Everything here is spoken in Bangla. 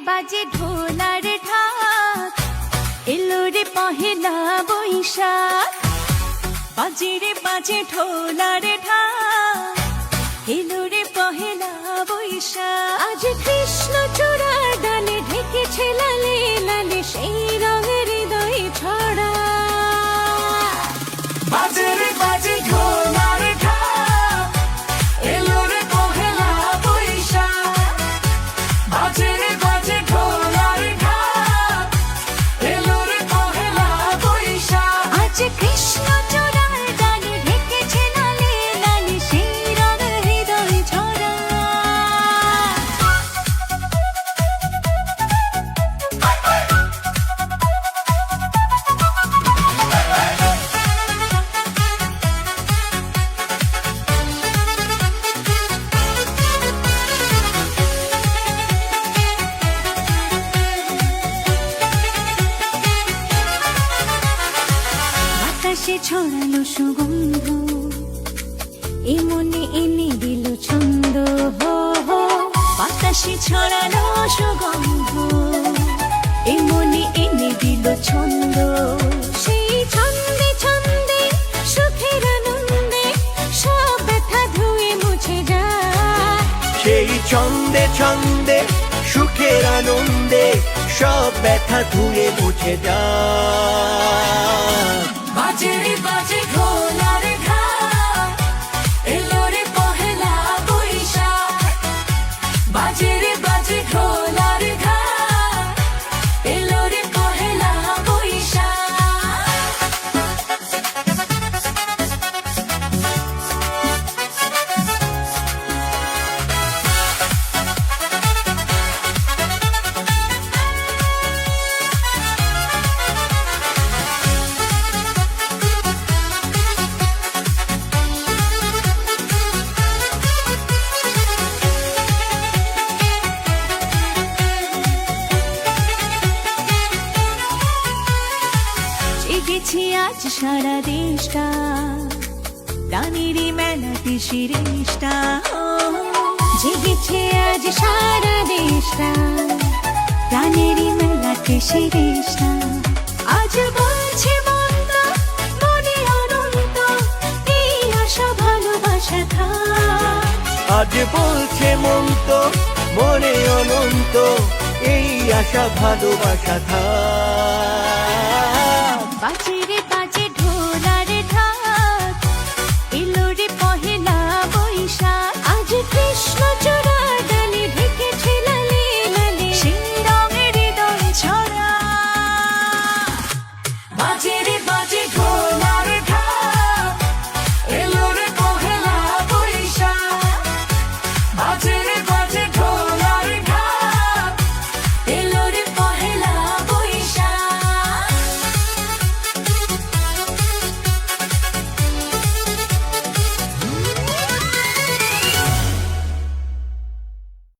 বাজে ঢোলার ঢাক, এলো রে পহেলা বৈশাখ। বাজে রে বাজে ঢোলার ঢাক, এলো রে পহেলা বৈশাখ। আজ কৃষ্ণ চূড়ার ডালে ঢেকেছে লালে লালে সেই রঙের হৃদয় ছড়া। বাজে রে বাজে ঢোলার ঢাক, এলো রে পহেলা বৈশাখ। বাজে রে বাজে ঢোলার ঢাক, এলো রে পহেলা বৈশাখ। আজ কৃষ্ণ চূড়ার ডালে ঢেকেছে লালে লালে সেই রঙের হৃদয় ছড়া। বাতাসে ছড়ালো সুগন্ধ, এ মনে এনে দিল ছন্দ। হো হো বাতাসে ছড়ালো সুগন্ধ, এ মনে এনে দিল ছন্দ। সেই ছন্দে ছন্দে সুখের আনন্দে সব ব্যথা ধুয়ে মুছে যায়। সেই ছন্দে ছন্দে সুখের আনন্দে সব ব্যথা ধুয়ে মুছে যায়। বাজে রে বাজে ঢোলার ঢাক, এলো রে পহেলা বৈশাখ। বাজে রে বাজে ঢোলার ঢাক, এলো রে পহেলা বৈশাখ। জেগেছে আজ সারা দেশটা, প্রাণেরই মেলাতে শিরেশটা। জেগেছে আজ সারা দেশটা, প্রাণেরই মেলাতে শিরেশটা। আজ বলছে মন্দ মনে অনন্ত, এই আশা ভালোবাসা থাক। আজ বলছে মন তো মনে অনন্ত, এই আশা ভালোবাসা থাক। বাজে